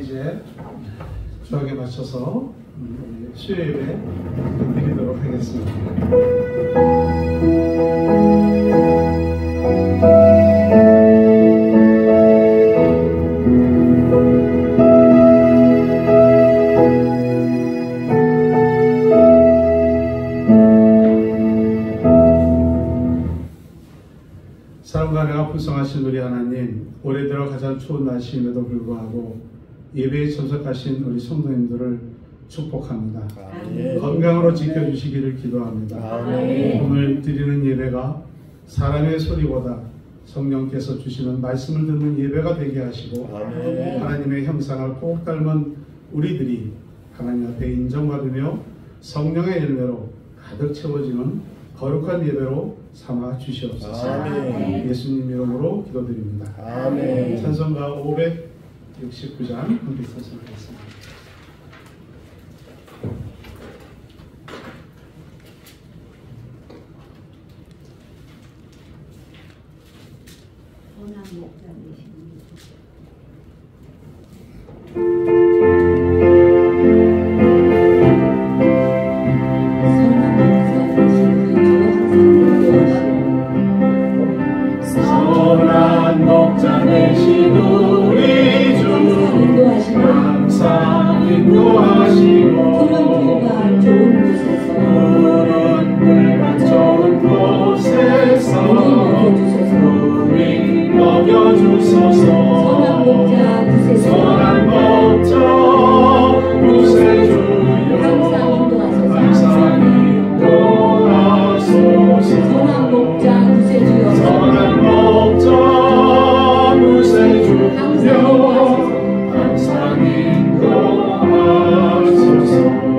이제 주학에 맞춰서 수요 예배 드리도록 하겠습니다. 사랑과 은혜가 풍성하신 우리 하나님, 올해 들어 가장 추운 날씨임에도 불구하고 예배에 참석하신 우리 성도님들을 축복합니다. 아멘. 건강으로 지켜주시기를 기도합니다. 아멘. 오늘 드리는 예배가 사람의 소리보다 성령께서 주시는 말씀을 듣는 예배가 되게 하시고, 아멘. 하나님의 형상을 꼭 닮은 우리들이 하나님 앞에 인정받으며 성령의 열매로 가득 채워지는 거룩한 예배로 삼아 주시옵소서. 아멘. 예수님 이름으로 기도드립니다. 아멘. 찬송가 569장 함께 찬송하겠습니다. 선한 목자이십니다. 선한 목자 되신 우리 주 항상 인도하시고 푸른 불과 좋은 곳에서 우리 먹여주소서. 선한 목자 구세주여 항상 인도하소서. 선한 목자 구세주여 항상 인도하소서.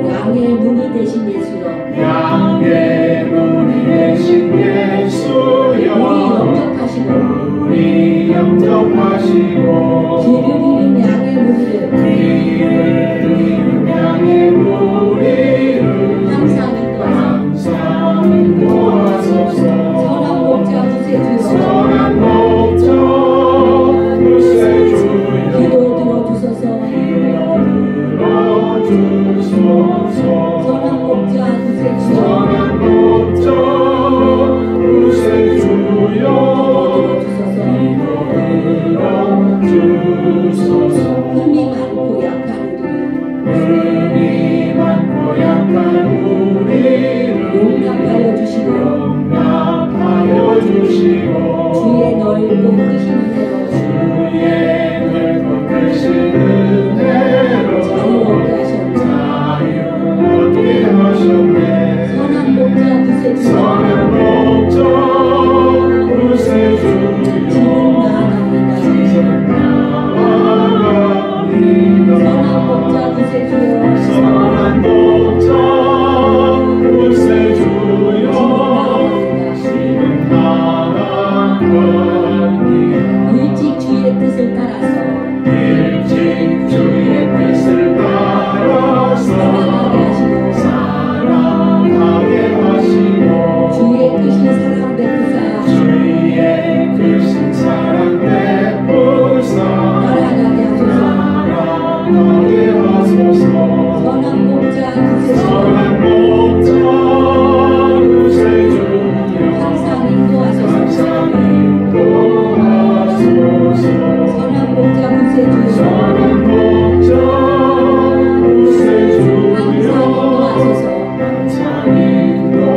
양의 문이 되신 예수여, 양의 문이 되신 예수여 우리 영접하시고 길을 잃은 양의 무리를 항상 인도하소서. 선한 목자 구세주여, 선한 목자 구세주여 기도 들어주소서. 선한 목자 구세주여, 선한 목자 구세주여 흠이 많고 약한 우리를 용납하여 주시고 주의 넓고 크신 은혜로 자유롭게 하셨네. 선한 목자 구세주여, 선한 목자 구세주여 선한 목자 구세주여, 선한 목자 구세주여 지금 나아갑니다. 일찍 주의 뜻을 따라서 사랑하게 하시고 주의 크신 사랑 베푸사 주의 크신 사랑 베푸사 나아가게 하소서. 선한 목자 구세주여 선한 목자 구세주여 항상 인도하소서. 선한 목자 구세주여 선한 목자 구세주여 항상 인도하소서.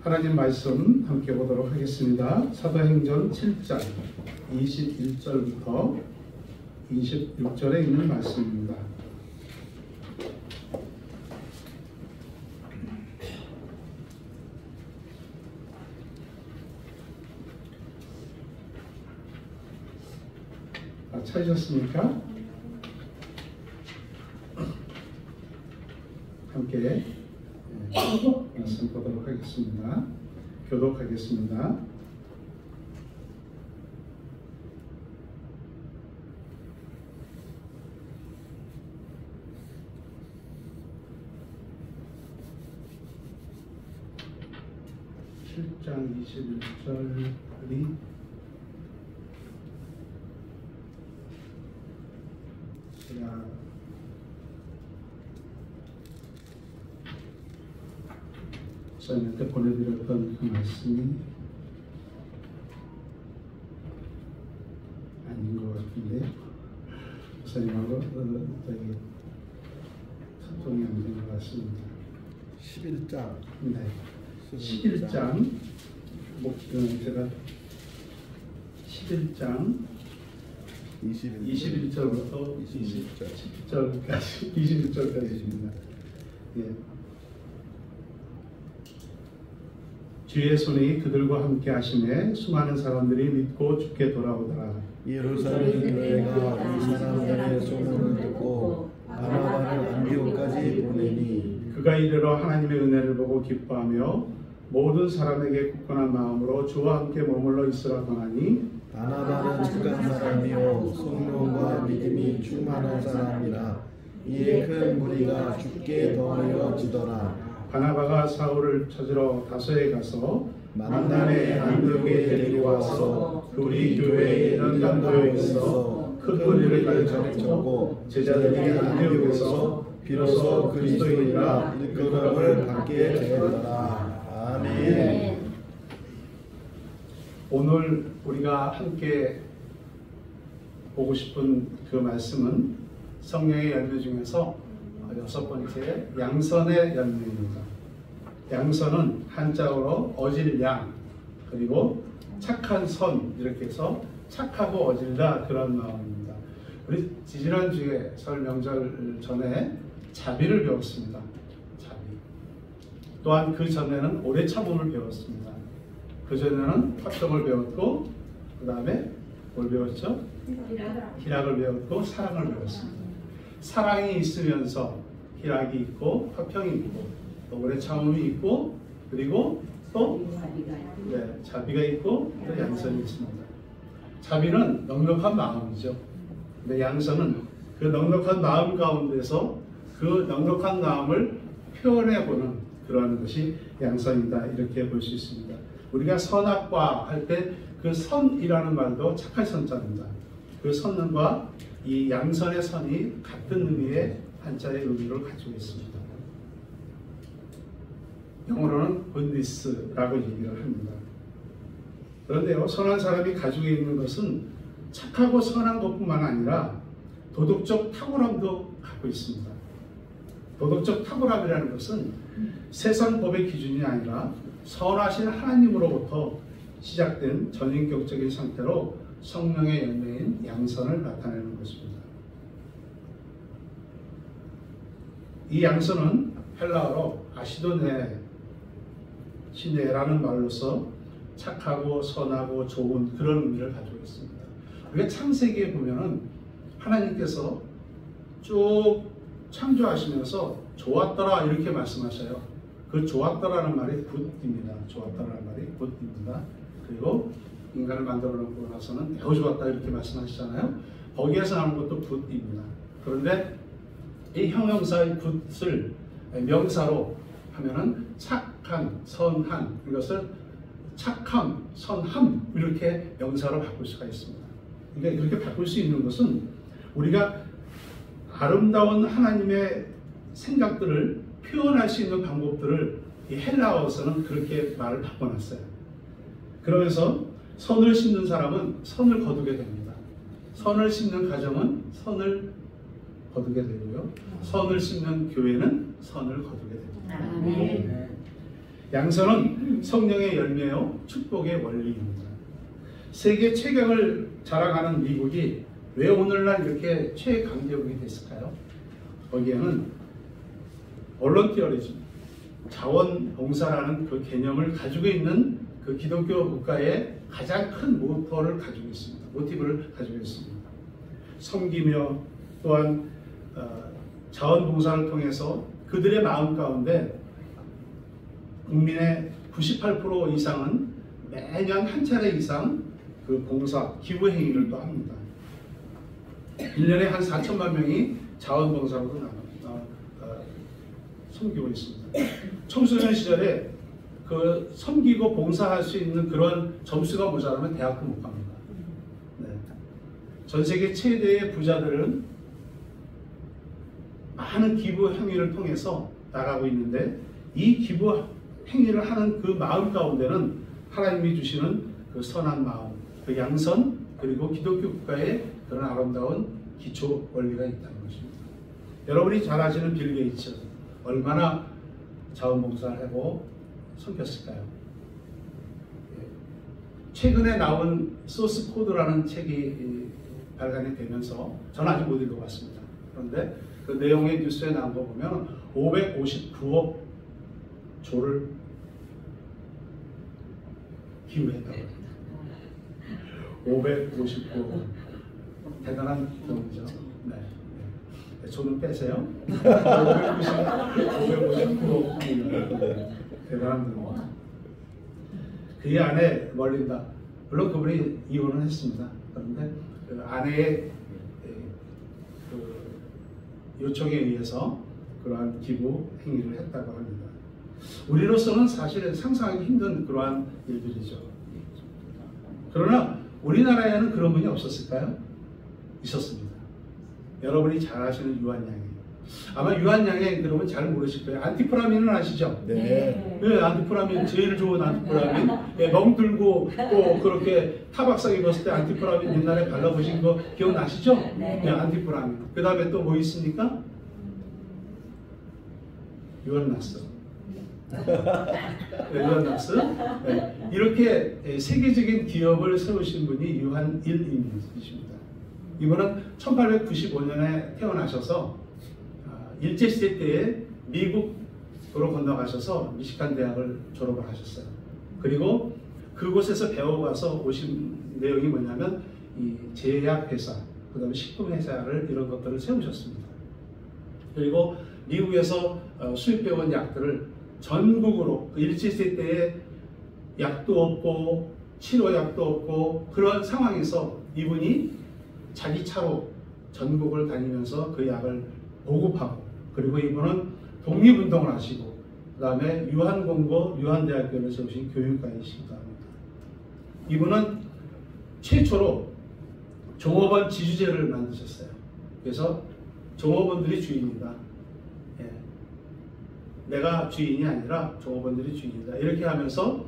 하나님 말씀 함께 보도록 하겠습니다. 사도행전 7장 21절부터 26절에 있는 말씀입니다. 찾으셨습니까? 함께 말씀 보도록 하겠습니다. 교독하겠습니다. 7장 21절이 제가 목사님한테 보내드렸던 그 말씀이 아닌 것 같은데 목사님하고 저기 소통이 안 된 것 같습니다. 11장. 네. 11장 제가 11장 21절부터 21절까지입니다. 예. 주의 손이 그들과 함께 하심에 수많은 사람들이 믿고 주께 돌아오더라. 예루살렘 교회가 이 사람들의 소문을 듣고 바나바를 안디옥까지 보내니 그가 이르러 하나님의 은혜를 보고 기뻐하며 모든 사람에게 굳건한 마음으로 주와 함께 머물러 있으라 권하니 바나바는 착한 사람이요 성령과 믿음이 충만한 사람이라. 이에 큰 무리가 주께 더하여지더라. 바나바가 사울을 찾으러 다소에 가서 만난의 안디옥에 데리고 와서 우리 교회에 있는 강도에서 큰 권리를 가르쳤고 제자들이 안디옥에서 비로소 그리스도인이라 일컬음을 받게 되었더라. 아멘. 오늘 우리가 함께 보고 싶은 그 말씀은 성령의 열매 중에서 6번째 양선의 열매입니다. 양선은 한자어로 어질 양 그리고 착한 선 이렇게 해서 착하고 어질다 그런 마음입니다. 우리 지지난주에 설 명절 전에 자비를 배웠습니다. 자비. 또한 그 전에는 오래 참음을 배웠습니다. 그 전에는 화평을 배웠고 그 다음에 뭘 배웠죠? 희락을 배웠고 사랑을 배웠습니다. 사랑이 있으면서 희락이 있고 화평이 있고 또 오래 참음이 있고 그리고 또 자비가 있고 또 양선이 있습니다. 자비는 넉넉한 마음이죠. 근데 양선은 그 넉넉한 마음 가운데서 그 넉넉한 마음을 표현해보는 그러한 것이 양선이다 이렇게 볼 수 있습니다. 우리가 선악과 할 때 그 선이라는 말도 착할 선자입니다. 그 선과 이 양선의 선이 같은 의미의 한자의 의미를 가지고 있습니다. 영어로는 goodness라고 얘기를 합니다. 그런데요, 선한 사람이 가지고 있는 것은 착하고 선한 것뿐만 아니라 도덕적 탁월함도 갖고 있습니다. 도덕적 탁월함이라는 것은 세상 법의 기준이 아니라 선하신 하나님으로부터 시작된 전인격적인 상태로 성령의 열매인 양선을 나타내는 것입니다. 이 양선은 헬라어로 아시도네 시네라는 말로서 착하고 선하고 좋은 그런 의미를 가지고 있습니다. 우리가 창세기에 보면은 하나님께서 쭉 창조하시면서 좋았더라 이렇게 말씀하셔요. 그 좋았더라는 말이 굿입니다. 좋았더라는 말이 굿입니다. 그리고 인간을 만들어 놓고 나서는 매우 좋았다 이렇게 말씀하시잖아요. 거기에서 나오는 것도 굿입니다. 그런데 이 형용사의 굿을 명사로 하면은 착한, 선한 이것을 착함, 선함 이렇게 명사로 바꿀 수가 있습니다. 그러니까 이렇게 바꿀 수 있는 것은 우리가 아름다운 하나님의 생각들을 표현할 수 있는 방법들을 이 헬라어에서는 그렇게 말을 바꿔놨어요. 그러면서 선을 심는 사람은 선을 거두게 됩니다. 선을 심는 가정은 선을 거두게 되고요. 선을 심는 교회는 선을 거두게 됩니다. 네. 양선은 성령의 열매요 축복의 원리입니다. 세계 최강을 자랑하는 미국이 왜 오늘날 이렇게 최강대국이 됐을까요? 거기에는 볼런티어리즘, 자원봉사라는 그 개념을 가지고 있는 그 기독교 국가의 가장 큰 모토를 가지고 있습니다. 모티브를 가지고 있습니다. 섬기며 또한 자원봉사를 통해서 그들의 마음 가운데 국민의 98% 이상은 매년 한 차례 이상 그 봉사, 기부 행위를 또 합니다. 1년에 한 4천만 명이 자원봉사로도 섬기고 있습니다. 청소년 시절에 그 섬기고 봉사할 수 있는 그런 점수가 모자라면 대학도 못 갑니다. 네. 전 세계 최대의 부자들은 많은 기부 행위를 통해서 나가고 있는데 이 기부 행위를 하는 그 마음 가운데는 하나님이 주시는 그 선한 마음, 그 양선, 그리고 기독교 국가의 그런 아름다운 기초 원리가 있다는 것입니다. 여러분이 잘 아시는 빌 게이츠 얼마나 자원봉사를 하고 섬겼을까요? 최근에 나온 소스 코드라는 책이 발간이 되면서 저는 아직 못 읽어봤습니다. 그런데 그 내용의 뉴스에 나온 거 보면 559억 조를 기부했다고 합니다. 559억 대단한 돈이죠. 네. 조는 빼세요. 559억 대단한 돈. 그 안에 멀린다. 물론 그분이 이혼을 했습니다. 그런데 그 아내의 그 요청에 의해서 그러한 기부 행위를 했다고 합니다. 우리로서는 사실 상상하기 힘든 그러한 일들이죠. 그러나 우리나라에는 그런 분이 없었을까요? 있었습니다. 여러분이 잘 아시는 유한양행. 아마 유한양행 그러면 잘 모르실 거예요. 안티프라민은 아시죠? 네. 네, 안티프라민 제일 좋은 안티프라민. 예, 멍들고 또 그렇게 타박상 입었을 때 안티프라민 옛날에 발라보신 거 기억나시죠? 네, 안티프라민. 그 다음에 또 뭐 있습니까? 유한낙스. 네, 유한낙스. 네, 이렇게 세계적인 기업을 세우신 분이 유한일님이십니다. 이분은 1895년에 태어나셔서 일제시대 때에 미국으로 건너가셔서 미시간 대학을 졸업을 하셨어요. 그리고 그곳에서 배워가서 오신 내용이 뭐냐면 이 제약회사, 그 다음에 식품회사를 이런 것들을 세우셨습니다. 그리고 미국에서 수입해온 약들을 전국으로 일제시대 때에 약도 없고 치료약도 없고 그런 상황에서 이분이 자기 차로 전국을 다니면서 그 약을 보급하고, 그리고 이분은 독립운동을 하시고 그 다음에 유한공고 유한대학교를 세우신 교육가이시기도 합니다. 이분은 최초로 종업원 지주제를 만드셨어요. 그래서 종업원들이 주인이다. 예. 내가 주인이 아니라 종업원들이 주인이다. 이렇게 하면서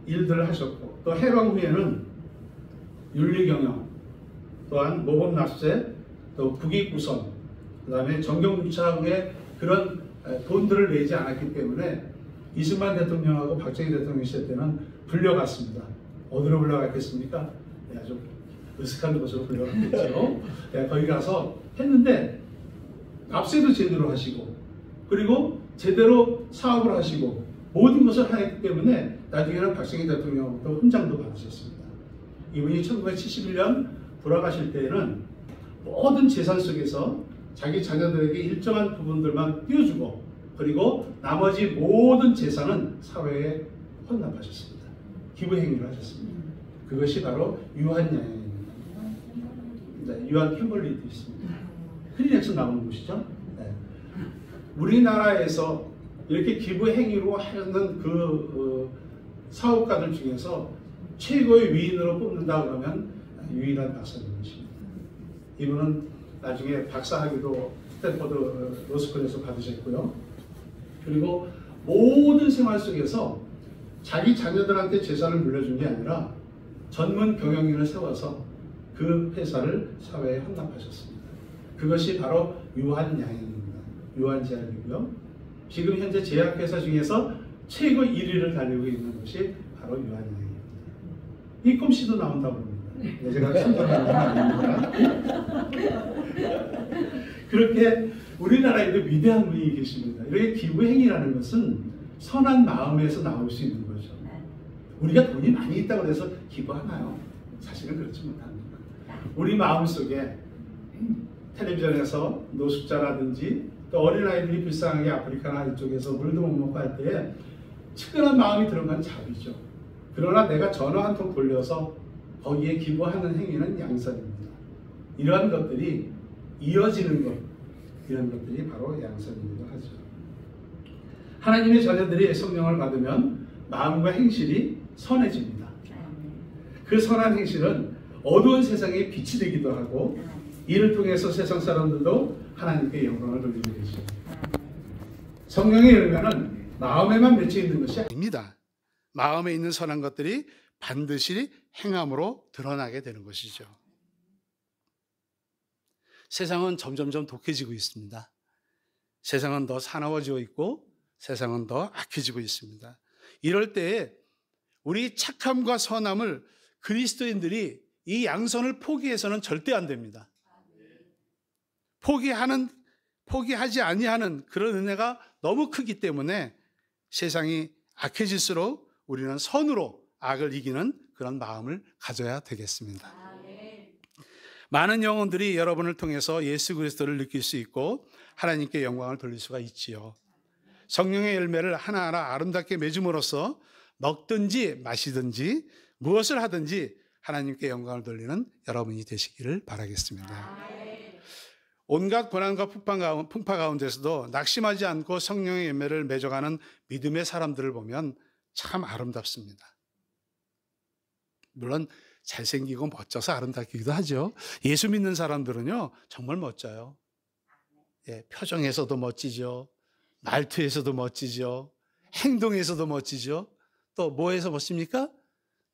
일들을 하셨고, 또 해방 후에는 윤리경영, 또한 모범납세, 또 국익우선, 그 다음에 정경유착의 그런 돈들을 내지 않았기 때문에 이승만 대통령하고 박정희 대통령 시대 때는 불려갔습니다. 어디로 불려갔겠습니까? 네, 아주 으슥한 곳으로 불려갔겠죠. 네, 거기 가서 했는데 납세도 제대로 하시고, 그리고 제대로 사업을 하시고 모든 것을 하였기 때문에 나중에는 박정희 대통령부터 훈장도 받으셨습니다. 이분이 1971년 돌아가실 때에는 모든 재산 속에서 자기 자녀들에게 일정한 부분들만 띄워주고, 그리고 나머지 모든 재산은 사회에 헌납하셨습니다. 기부행위를 하셨습니다. 그것이 바로 유한양행입니다. 네, 유한 캠벌리도 있습니다. 크리넥스 나오는 곳이죠. 네. 우리나라에서 이렇게 기부행위로 하는 그 사업가들 중에서 최고의 위인으로 뽑는다 그러면 유일한 박사님이십니다. 이분은 나중에 박사학위도 스탠퍼드 로스쿨에서 받으셨고요. 그리고 모든 생활 속에서 자기 자녀들한테 재산을 물려준 게 아니라 전문 경영인을 세워서 그 회사를 사회에 헌납하셨습니다. 그것이 바로 유한양행입니다. 유한제약이고요. 지금 현재 제약회사 중에서 최고 1위를 달리고 있는 것이 바로 유한양행입니다. 이꿈씨도 나온다고 합니다. 네, 제가 선전하는 건 아닙니다. 그렇게 우리나라에도 위대한 분이 계십니다. 이렇게 기부행위라는 것은 선한 마음에서 나올 수 있는 거죠. 우리가 돈이 많이 있다고 해서 기부하나요? 사실은 그렇지 못합니다. 우리 마음속에 텔레비전에서 노숙자라든지 또 어린아이들이 불쌍하게 아프리카나 이쪽에서 물도 못 먹고 할 때 측은한 마음이 들은 건 자비죠. 그러나 내가 전화 한 통 돌려서 거기에 기부하는 행위는 양선입니다. 이러한 것들이 이어지는 것, 이런 것들이 바로 양선이기도 하죠. 하나님의 자녀들이 성령을 받으면 마음과 행실이 선해집니다. 그 선한 행실은 어두운 세상에 빛이 되기도 하고 이를 통해서 세상 사람들도 하나님께 영광을 돌리게 되죠. 성령의 열매는 마음에만 맺혀 있는 것이 아닙니다. 마음에 있는 선한 것들이 반드시 행함으로 드러나게 되는 것이죠. 세상은 점점점 독해지고 있습니다. 세상은 더 사나워지고 있고 세상은 더 악해지고 있습니다. 이럴 때에 우리 착함과 선함을 그리스도인들이 이 양선을 포기해서는 절대 안 됩니다. 포기하지 아니하는 그런 은혜가 너무 크기 때문에 세상이 악해질수록 우리는 선으로 악을 이기는 그런 마음을 가져야 되겠습니다. 많은 영혼들이 여러분을 통해서 예수 그리스도를 느낄 수 있고 하나님께 영광을 돌릴 수가 있지요. 성령의 열매를 하나하나 아름답게 맺음으로써 먹든지 마시든지 무엇을 하든지 하나님께 영광을 돌리는 여러분이 되시기를 바라겠습니다. 온갖 고난과 풍파 가운데서도 낙심하지 않고 성령의 열매를 맺어가는 믿음의 사람들을 보면 참 아름답습니다. 물론 잘생기고 멋져서 아름답기도 하죠. 예수 믿는 사람들은요 정말 멋져요. 예, 표정에서도 멋지죠. 말투에서도 멋지죠. 행동에서도 멋지죠. 또 뭐에서 멋집니까?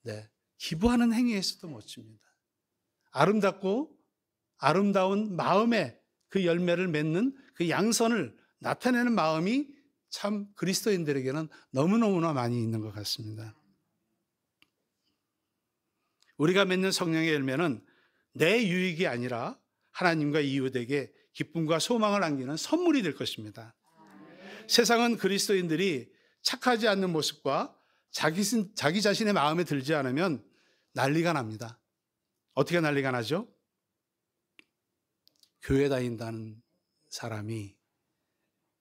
네, 기부하는 행위에서도 멋집니다. 아름답고 아름다운 마음에 그 열매를 맺는 그 양선을 나타내는 마음이 참 그리스도인들에게는 너무너무나 많이 있는 것 같습니다. 우리가 맺는 성령의 열매는 내 유익이 아니라 하나님과 이웃에게 기쁨과 소망을 안기는 선물이 될 것입니다. 세상은 그리스도인들이 착하지 않는 모습과 자기 자신의 마음에 들지 않으면 난리가 납니다. 어떻게 난리가 나죠? 교회 다닌다는 사람이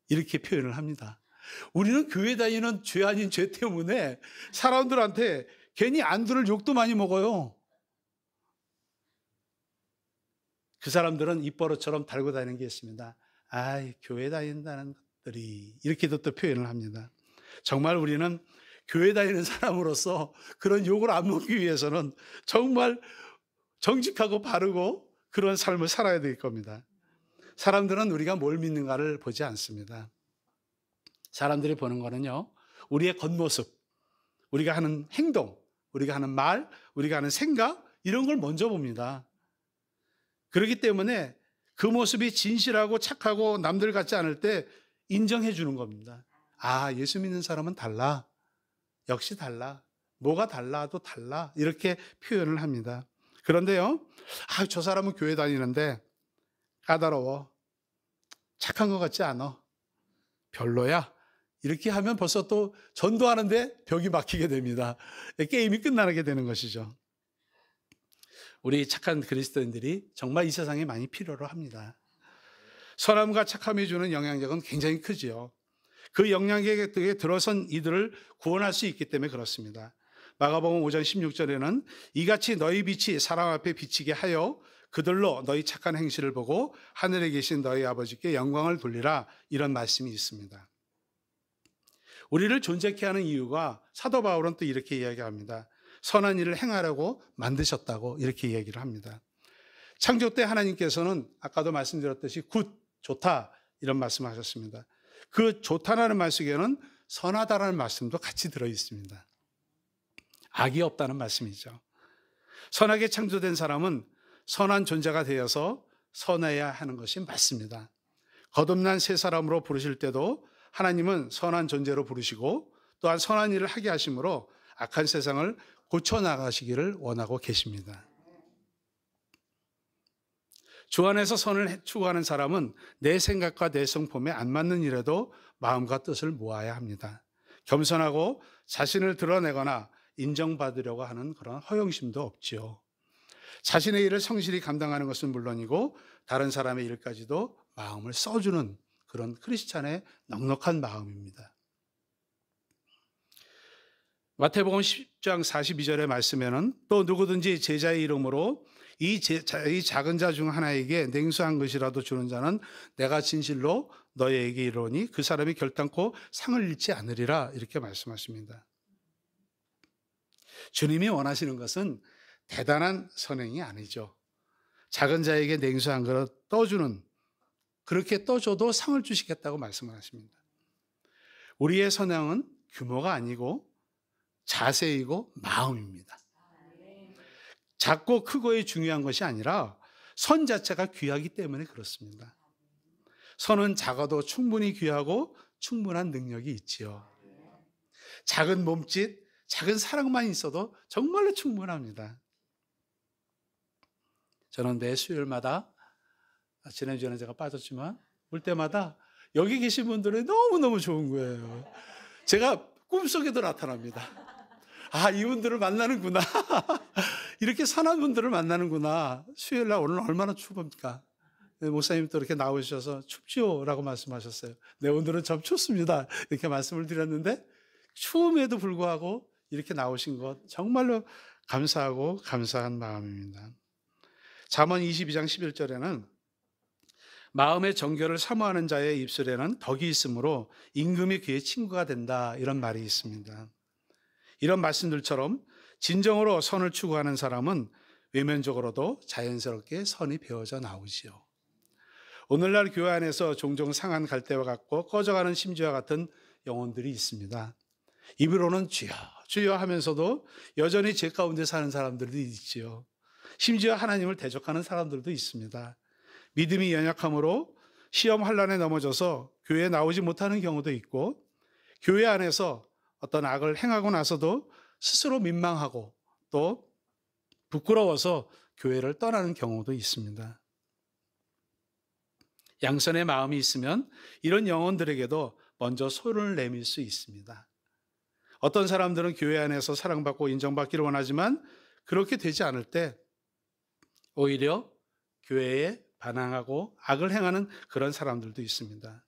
이렇게 표현을 합니다. 우리는 교회 다니는 죄 아닌 죄 때문에 사람들한테 괜히 안 들을 욕도 많이 먹어요. 그 사람들은 입버릇처럼 달고 다니는 게 있습니다. 아이, 교회 다닌다는 것들이 이렇게도 또 표현을 합니다. 정말 우리는 교회 다니는 사람으로서 그런 욕을 안 먹기 위해서는 정말 정직하고 바르고 그런 삶을 살아야 될 겁니다. 사람들은 우리가 뭘 믿는가를 보지 않습니다. 사람들이 보는 거는요, 우리의 겉모습, 우리가 하는 행동, 우리가 하는 말, 우리가 하는 생각, 이런 걸 먼저 봅니다. 그렇기 때문에 그 모습이 진실하고 착하고 남들 같지 않을 때 인정해 주는 겁니다. 아, 예수 믿는 사람은 달라. 역시 달라. 뭐가 달라도 달라. 이렇게 표현을 합니다. 그런데요, 아, 저 사람은 교회 다니는데 까다로워. 착한 것 같지 않아. 별로야. 이렇게 하면 벌써 또 전도하는데 벽이 막히게 됩니다. 게임이 끝나게 되는 것이죠. 우리 착한 그리스도인들이 정말 이 세상에 많이 필요로 합니다. 선함과 착함이 주는 영향력은 굉장히 크지요. 그 영향력에 들어선 이들을 구원할 수 있기 때문에 그렇습니다. 마가복음 5장 16절에는 이같이 너희 빛이 사람 앞에 비치게 하여 그들로 너희 착한 행실을 보고 하늘에 계신 너희 아버지께 영광을 돌리라, 이런 말씀이 있습니다. 우리를 존재케 하는 이유가 사도 바울은 또 이렇게 이야기합니다. 선한 일을 행하려고 만드셨다고 이렇게 이야기를 합니다. 창조 때 하나님께서는 아까도 말씀드렸듯이 굿, 좋다, 이런 말씀을 하셨습니다. 그 좋다라는 말 속에는 선하다라는 말씀도 같이 들어 있습니다. 악이 없다는 말씀이죠. 선하게 창조된 사람은 선한 존재가 되어서 선해야 하는 것이 맞습니다. 거듭난 새 사람으로 부르실 때도 하나님은 선한 존재로 부르시고 또한 선한 일을 하게 하심으로 악한 세상을 고쳐나가시기를 원하고 계십니다. 주 안에서 선을 추구하는 사람은 내 생각과 내 성품에 안 맞는 일에도 마음과 뜻을 모아야 합니다. 겸손하고 자신을 드러내거나 인정받으려고 하는 그런 허영심도 없지요. 자신의 일을 성실히 감당하는 것은 물론이고 다른 사람의 일까지도 마음을 써주는 그런 크리스찬의 넉넉한 마음입니다. 마태복음 10장 42절의 말씀에는 또 누구든지 제자의 이름으로 이 작은 자 중 하나에게 냉수한 것이라도 주는 자는 내가 진실로 너희에게 이르노니 그 사람이 결단코 상을 잃지 않으리라, 이렇게 말씀하십니다. 주님이 원하시는 것은 대단한 선행이 아니죠. 작은 자에게 냉수 한 그릇 떠주는, 그렇게 떠줘도 상을 주시겠다고 말씀을 하십니다. 우리의 선행은 규모가 아니고 자세이고 마음입니다. 작고 크고의 중요한 것이 아니라 선 자체가 귀하기 때문에 그렇습니다. 선은 작아도 충분히 귀하고 충분한 능력이 있지요. 작은 몸짓, 작은 사랑만 있어도 정말로 충분합니다. 저는 매 수요일마다, 지난주에는 제가 빠졌지만 올 때마다 여기 계신 분들은 너무너무 좋은 거예요. 제가 꿈속에도 나타납니다. 아, 이분들을 만나는구나. 이렇게 선한 분들을 만나는구나. 수요일날 오늘 얼마나 춥습니까? 목사님 또 이렇게 나오셔서 춥지요? 라고 말씀하셨어요. 네, 오늘은 좀 춥습니다. 이렇게 말씀을 드렸는데 추움에도 불구하고 이렇게 나오신 것 정말로 감사하고 감사한 마음입니다. 잠언 22장 11절에는 마음의 정결을 사모하는 자의 입술에는 덕이 있으므로 임금이 그의 친구가 된다, 이런 말이 있습니다. 이런 말씀들처럼 진정으로 선을 추구하는 사람은 외면적으로도 자연스럽게 선이 배어져 나오지요. 오늘날 교회 안에서 종종 상한 갈대와 같고 꺼져가는 심지와 같은 영혼들이 있습니다. 입으로는 주여 주여 하면서도 여전히 죄 가운데 사는 사람들도 있지요. 심지어 하나님을 대적하는 사람들도 있습니다. 믿음이 연약함으로 시험 환난에 넘어져서 교회에 나오지 못하는 경우도 있고, 교회 안에서 어떤 악을 행하고 나서도 스스로 민망하고 또 부끄러워서 교회를 떠나는 경우도 있습니다. 양선의 마음이 있으면 이런 영혼들에게도 먼저 손을 내밀 수 있습니다. 어떤 사람들은 교회 안에서 사랑받고 인정받기를 원하지만 그렇게 되지 않을 때 오히려 교회에 반항하고 악을 행하는 그런 사람들도 있습니다.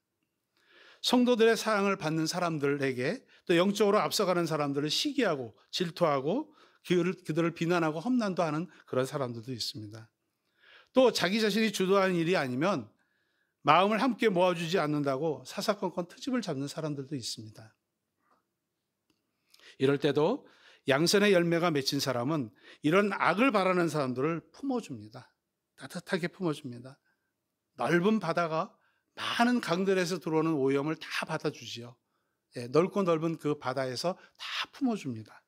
성도들의 사랑을 받는 사람들에게 또 영적으로 앞서가는 사람들을 시기하고 질투하고 그들을 비난하고 험난도 하는 그런 사람들도 있습니다. 또 자기 자신이 주도하는 일이 아니면 마음을 함께 모아주지 않는다고 사사건건 트집을 잡는 사람들도 있습니다. 이럴 때도 양선의 열매가 맺힌 사람은 이런 악을 바라는 사람들을 품어줍니다. 따뜻하게 품어줍니다. 넓은 바다가 많은 강들에서 들어오는 오염을 다 받아주지요. 넓고 넓은 그 바다에서 다 품어줍니다.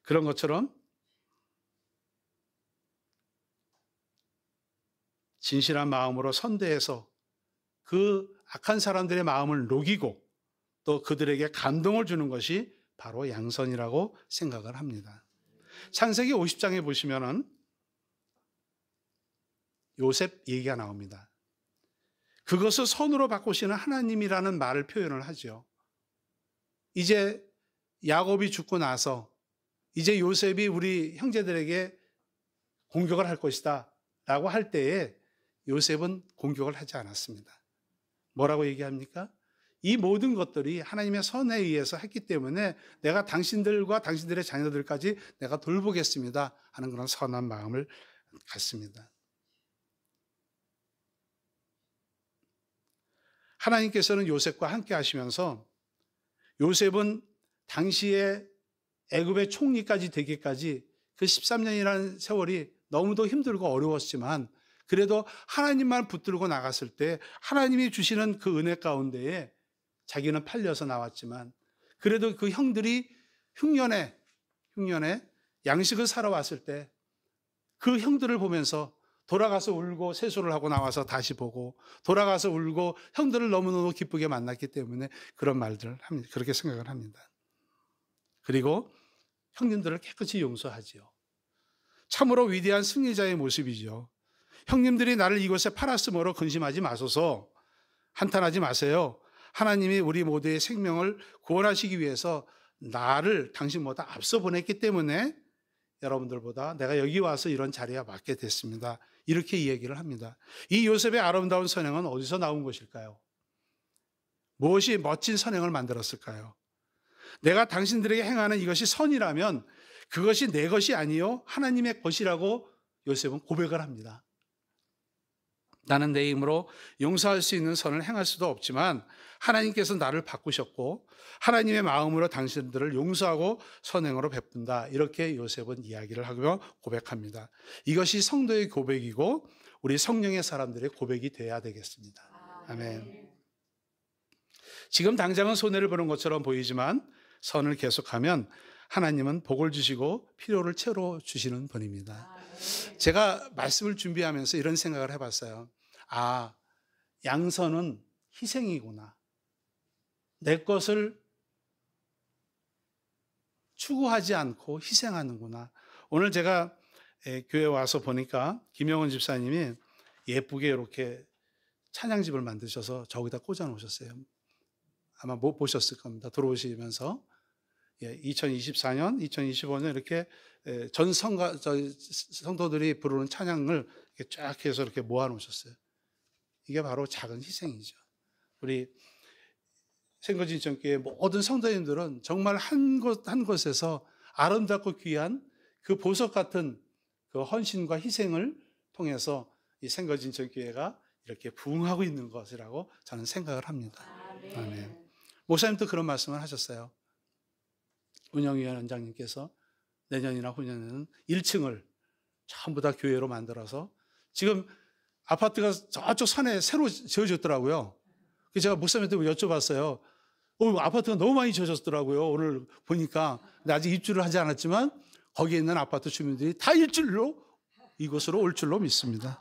그런 것처럼 진실한 마음으로 선대해서 그 악한 사람들의 마음을 녹이고 또 그들에게 감동을 주는 것이 바로 양선이라고 생각을 합니다. 창세기 50장에 보시면은 요셉 얘기가 나옵니다. 그것을 선으로 바꾸시는 하나님이라는 말을 표현을 하죠. 이제 야곱이 죽고 나서 이제 요셉이 우리 형제들에게 공격을 할 것이다 라고 할 때에 요셉은 공격을 하지 않았습니다. 뭐라고 얘기합니까? 이 모든 것들이 하나님의 선에 의해서 했기 때문에 내가 당신들과 당신들의 자녀들까지 내가 돌보겠습니다 하는 그런 선한 마음을 갖습니다. 하나님께서는 요셉과 함께 하시면서 요셉은 당시에 애굽의 총리까지 되기까지 그 13년이라는 세월이 너무도 힘들고 어려웠지만 그래도 하나님만 붙들고 나갔을 때 하나님이 주시는 그 은혜 가운데에 자기는 팔려서 나왔지만 그래도 그 형들이 흉년에 양식을 사러 왔을 때 그 형들을 보면서 돌아가서 울고 세수를 하고 나와서 다시 보고 돌아가서 울고 형들을 너무너무 기쁘게 만났기 때문에 그런 말들을 합니다. 그렇게 생각을 합니다. 그리고 형님들을 깨끗이 용서하지요. 참으로 위대한 승리자의 모습이죠. 형님들이 나를 이곳에 팔았으므로 근심하지 마소서, 한탄하지 마세요. 하나님이 우리 모두의 생명을 구원하시기 위해서 나를 당신보다 앞서 보냈기 때문에 여러분들보다 내가 여기 와서 이런 자리에 맡게 됐습니다. 이렇게 이야기를 합니다. 이 요셉의 아름다운 선행은 어디서 나온 것일까요? 무엇이 멋진 선행을 만들었을까요? 내가 당신들에게 행하는 이것이 선이라면 그것이 내 것이 아니요 하나님의 것이라고 요셉은 고백을 합니다. 나는 내 힘으로 용서할 수 있는 선을 행할 수도 없지만 하나님께서 나를 바꾸셨고 하나님의 마음으로 당신들을 용서하고 선행으로 베푼다. 이렇게 요셉은 이야기를 하며 고백합니다. 이것이 성도의 고백이고 우리 성령의 사람들의 고백이 돼야 되겠습니다. 아멘. 지금 당장은 손해를 보는 것처럼 보이지만 선을 계속하면 하나님은 복을 주시고 필요를 채워주시는 분입니다. 제가 말씀을 준비하면서 이런 생각을 해봤어요. 아, 양선은 희생이구나. 내 것을 추구하지 않고 희생하는구나. 오늘 제가 교회 와서 보니까 김영원 집사님이 예쁘게 이렇게 찬양집을 만드셔서 저기다 꽂아 놓으셨어요. 아마 못 보셨을 겁니다. 들어오시면서 2024년, 2025년 이렇게 전 성도들이 부르는 찬양을 이렇게 쫙 해서 이렇게 모아 놓으셨어요. 이게 바로 작은 희생이죠. 우리 생거진정교회 모든 성도님들은 정말 한 곳에서 아름답고 귀한 그 보석 같은 그 헌신과 희생을 통해서 이 생거진정교회가 이렇게 부흥하고 있는 것이라고 저는 생각을 합니다. 아멘. 목사님도 그런 말씀을 하셨어요. 운영위원장님께서 내년이나 후년에는 1층을 전부 다 교회로 만들어서 지금 아파트가 저쪽 산에 새로 지어졌더라고요. 그래서 제가 목사님한테 여쭤봤어요. 아파트가 너무 많이 지어졌더라고요. 오늘 보니까. 근데 아직 입주를 하지 않았지만 거기에 있는 아파트 주민들이 다 일줄로 이곳으로 올 줄로 믿습니다.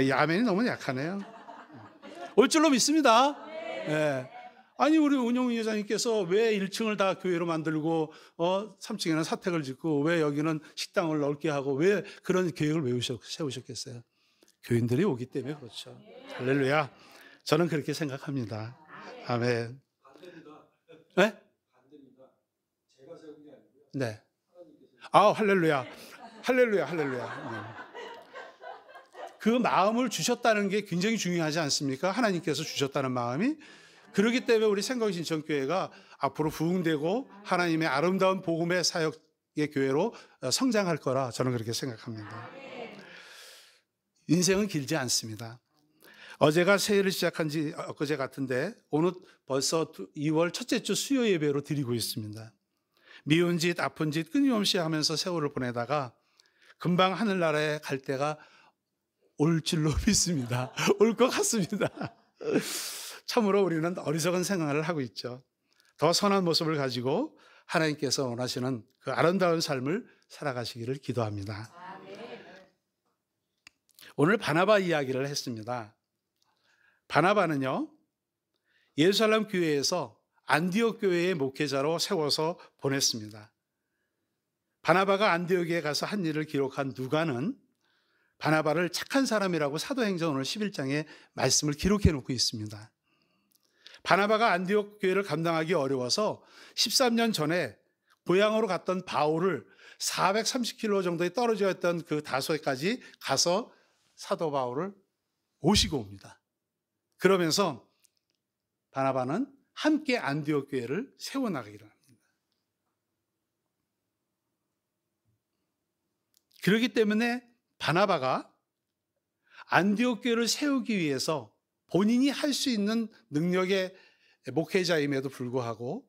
이 아멘이 너무 약하네요. 올 줄로 믿습니다. 네. 아니 우리 운영위원장님께서 왜 1층을 다 교회로 만들고 3층에는 사택을 짓고 왜 여기는 식당을 넓게 하고 왜 그런 계획을 세우셨겠어요? 교인들이 오기 때문에 그렇죠. 할렐루야. 저는 그렇게 생각합니다. 아멘. 네? 제가 세운 게 아니고요. 네. 아, 할렐루야. 할렐루야. 할렐루야. 네. 그 마음을 주셨다는 게 굉장히 중요하지 않습니까? 하나님께서 주셨다는 마음이. 그렇기 때문에 우리 생각신천교회가 앞으로 부흥되고 하나님의 아름다운 복음의 사역의 교회로 성장할 거라 저는 그렇게 생각합니다. 인생은 길지 않습니다. 어제가 새해를 시작한 지 엊그제 같은데 오늘 벌써 2월 첫째 주 수요 예배로 드리고 있습니다. 미운 짓, 아픈 짓 끊임없이 하면서 세월을 보내다가 금방 하늘나라에 갈 때가 올 줄로 믿습니다. 올 것 같습니다. 참으로 우리는 어리석은 생각을 하고 있죠. 더 선한 모습을 가지고 하나님께서 원하시는 그 아름다운 삶을 살아가시기를 기도합니다. 오늘 바나바 이야기를 했습니다. 바나바는요, 예루살렘 교회에서 안디옥 교회의 목회자로 세워서 보냈습니다. 바나바가 안디옥에 가서 한 일을 기록한 누가는 바나바를 착한 사람이라고 사도행전 오늘 11장에 말씀을 기록해 놓고 있습니다. 바나바가 안디옥 교회를 감당하기 어려워서 13년 전에 고향으로 갔던 바울을 430km 정도에 떨어져 있던 그 다소에까지 가서 사도 바울을 모시고 옵니다. 그러면서 바나바는 함께 안디옥 교회를 세워나가기로 합니다. 그렇기 때문에 바나바가 안디옥 교회를 세우기 위해서 본인이 할 수 있는 능력의 목회자임에도 불구하고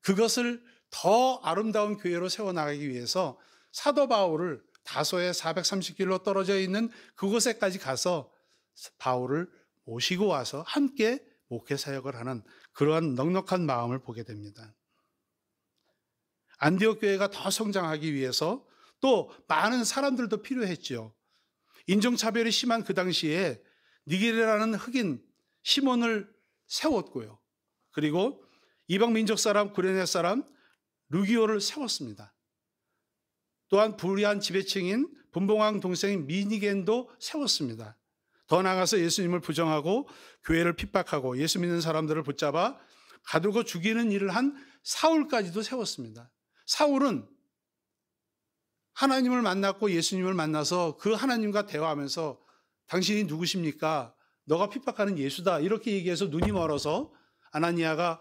그것을 더 아름다운 교회로 세워나가기 위해서 사도 바울을 다소에 430km 떨어져 있는 그곳에까지 가서 바울을 모시고 와서 함께 목회 사역을 하는 그러한 넉넉한 마음을 보게 됩니다. 안디옥 교회가 더 성장하기 위해서 또 많은 사람들도 필요했죠. 인종차별이 심한 그 당시에 니게르라는 흑인 시몬을 세웠고요. 그리고 이방 민족 사람 구레네 사람 루기오를 세웠습니다. 또한 불의한 지배층인 분봉왕 동생인 미니겐도 세웠습니다. 더 나아가서 예수님을 부정하고 교회를 핍박하고 예수 믿는 사람들을 붙잡아 가두고 죽이는 일을 한 사울까지도 세웠습니다. 사울은 하나님을 만났고 예수님을 만나서 그 하나님과 대화하면서 당신이 누구십니까? 너가 핍박하는 예수다. 이렇게 얘기해서 눈이 멀어서 아나니아가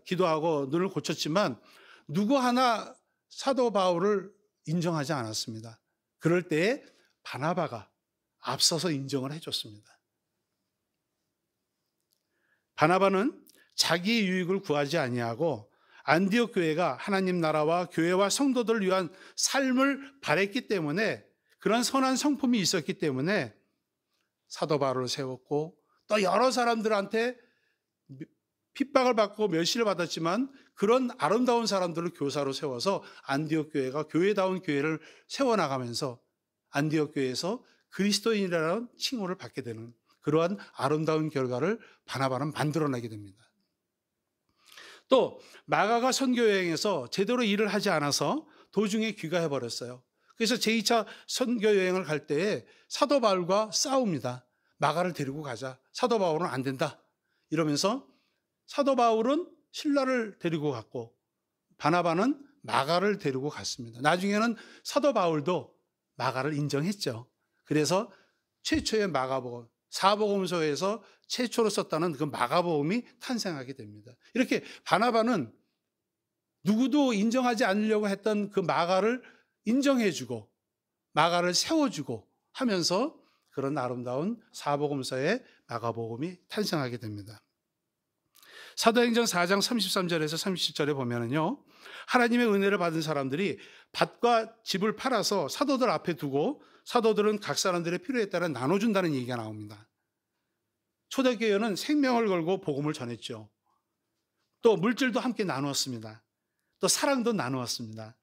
기도하고 눈을 고쳤지만 누구 하나 사도 바울을 인정하지 않았습니다. 그럴 때에 바나바가 앞서서 인정을 해줬습니다. 바나바는 자기 유익을 구하지 아니하고 안디옥 교회가 하나님 나라와 교회와 성도들을 위한 삶을 바랬기 때문에, 그런 선한 성품이 있었기 때문에 사도 바울을 세웠고, 또 여러 사람들한테 핍박을 받고 멸시를 받았지만 그런 아름다운 사람들을 교사로 세워서 안디옥 교회가 교회다운 교회를 세워나가면서 안디옥 교회에서 그리스도인이라는 칭호를 받게 되는 그러한 아름다운 결과를 바나바는 만들어내게 됩니다. 또 마가가 선교여행에서 제대로 일을 하지 않아서 도중에 귀가해버렸어요. 그래서 제2차 선교여행을 갈 때에 사도 바울과 싸웁니다. 마가를 데리고 가자. 사도 바울은 안 된다. 이러면서 사도 바울은 신라를 데리고 갔고 바나바는 마가를 데리고 갔습니다. 나중에는 사도 바울도 마가를 인정했죠. 그래서 최초의 마가복음, 사복음서에서 최초로 썼다는 그 마가복음이 탄생하게 됩니다. 이렇게 바나바는 누구도 인정하지 않으려고 했던 그 마가를 인정해주고 마가를 세워주고 하면서 그런 아름다운 사복음서의 마가복음이 탄생하게 됩니다. 사도행전 4장 33절에서 37절에 보면은요, 하나님의 은혜를 받은 사람들이 밭과 집을 팔아서 사도들 앞에 두고 사도들은 각 사람들의 필요에 따라 나눠준다는 얘기가 나옵니다. 초대교회는 생명을 걸고 복음을 전했죠. 또 물질도 함께 나누었습니다. 또 사랑도 나누었습니다.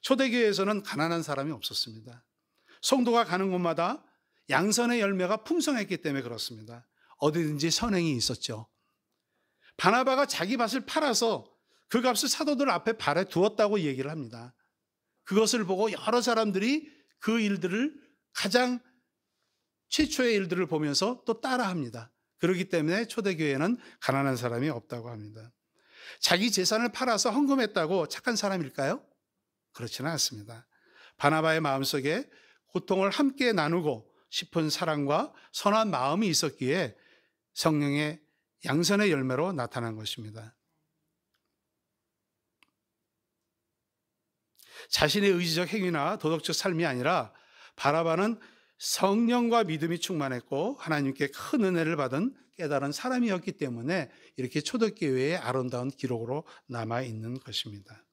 초대교회에서는 가난한 사람이 없었습니다. 성도가 가는 곳마다 양선의 열매가 풍성했기 때문에 그렇습니다. 어디든지 선행이 있었죠. 바나바가 자기 밭을 팔아서 그 값을 사도들 앞에 발에 두었다고 얘기를 합니다. 그것을 보고 여러 사람들이 그 일들을, 가장 최초의 일들을 보면서 또 따라합니다. 그렇기 때문에 초대교회는 가난한 사람이 없다고 합니다. 자기 재산을 팔아서 헌금했다고 착한 사람일까요? 그렇지는 않습니다. 바나바의 마음속에 고통을 함께 나누고 싶은 사랑과 선한 마음이 있었기에 성령의 양선의 열매로 나타난 것입니다. 자신의 의지적 행위나 도덕적 삶이 아니라 바나바는 성령과 믿음이 충만했고 하나님께 큰 은혜를 받은 깨달은 사람이었기 때문에 이렇게 초대교회의 아름다운 기록으로 남아있는 것입니다.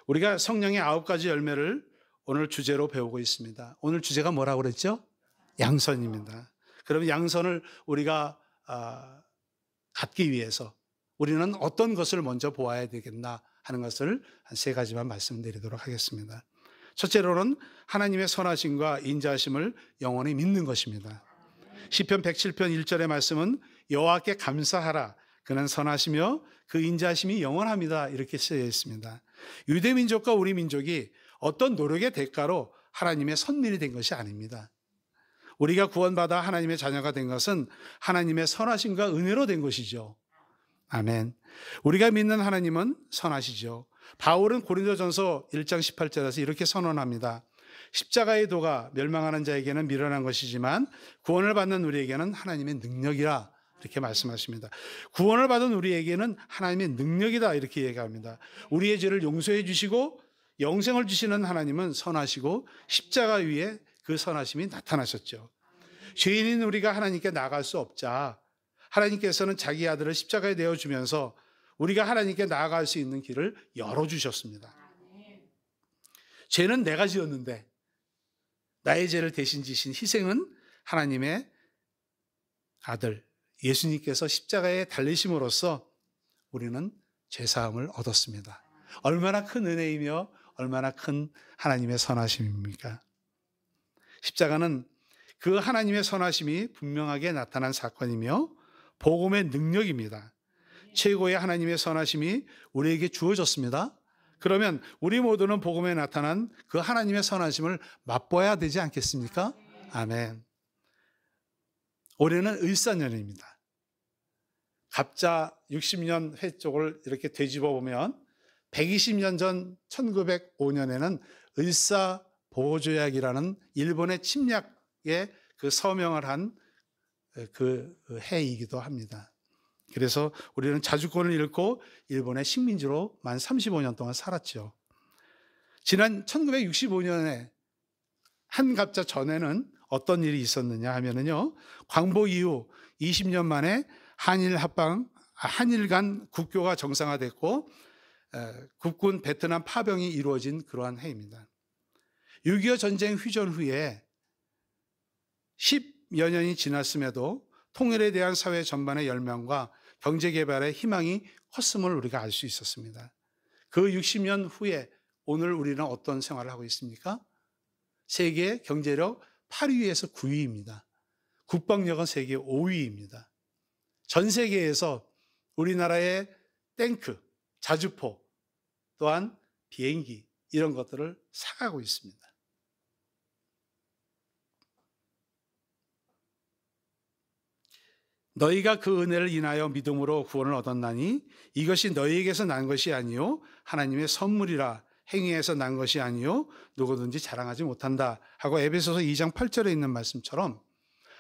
우리가 성령의 9가지 열매를 오늘 주제로 배우고 있습니다. 오늘 주제가 뭐라고 그랬죠? 양선입니다. 그럼 양선을 우리가 갖기 위해서 우리는 어떤 것을 먼저 보아야 되겠나 하는 것을 한 3가지만 말씀드리도록 하겠습니다. 첫째로는 하나님의 선하심과 인자하심을 영원히 믿는 것입니다. 시편 107편 1절의 말씀은 여호와께 감사하라, 그는 선하시며 그 인자하심이 영원합니다, 이렇게 쓰여 있습니다. 유대 민족과 우리 민족이 어떤 노력의 대가로 하나님의 선민이 된 것이 아닙니다. 우리가 구원받아 하나님의 자녀가 된 것은 하나님의 선하심과 은혜로 된 것이죠. 아멘. 우리가 믿는 하나님은 선하시죠. 바울은 고린도전서 1장 18절에서 이렇게 선언합니다. 십자가의 도가 멸망하는 자에게는 미련한 것이지만 구원을 받는 우리에게는 하나님의 능력이라, 이렇게 말씀하십니다. 구원을 받은 우리에게는 하나님의 능력이다, 이렇게 얘기합니다. 우리의 죄를 용서해 주시고 영생을 주시는 하나님은 선하시고 십자가 위에 그 선하심이 나타나셨죠. 죄인인 우리가 하나님께 나아갈 수 없자 하나님께서는 자기 아들을 십자가에 내어주면서 우리가 하나님께 나아갈 수 있는 길을 열어주셨습니다. 죄는 내가 지었는데 나의 죄를 대신 지신 희생은 하나님의 아들 예수님께서 십자가에 달리심으로써 우리는 죄사함을 얻었습니다. 얼마나 큰 은혜이며 얼마나 큰 하나님의 선하심입니까? 십자가는 그 하나님의 선하심이 분명하게 나타난 사건이며 복음의 능력입니다. 최고의 하나님의 선하심이 우리에게 주어졌습니다. 그러면 우리 모두는 복음에 나타난 그 하나님의 선하심을 맛보아야 되지 않겠습니까? 아멘. 올해는 을사년입니다. 갑자 60년 회 쪽을 이렇게 되짚어 보면 120년 전 1905년에는 을사보조약이라는 일본의 침략에 그 서명을 한 그 해이기도 합니다. 그래서 우리는 자주권을 잃고 일본의 식민지로 만 35년 동안 살았죠. 지난 1965년에 한갑자 전에는 어떤 일이 있었느냐 하면은요, 광복 이후 20년 만에 한일 간 국교가 정상화됐고 국군 베트남 파병이 이루어진 그러한 해입니다. 6.25 전쟁 휴전 후에 10여 년이 지났음에도 통일에 대한 사회 전반의 열망과 경제개발의 희망이 컸음을 우리가 알 수 있었습니다. 그 60년 후에 오늘 우리는 어떤 생활을 하고 있습니까? 세계 경제력 8위에서 9위입니다. 국방력은 세계 5위입니다. 전 세계에서 우리나라의 탱크, 자주포, 또한 비행기 이런 것들을 사가고 있습니다. 너희가 그 은혜를 인하여 믿음으로 구원을 얻었나니 이것이 너희에게서 난 것이 아니요 하나님의 선물이라. 행위에서 난 것이 아니요 누구든지 자랑하지 못한다 하고 에베소서 2장 8절에 있는 말씀처럼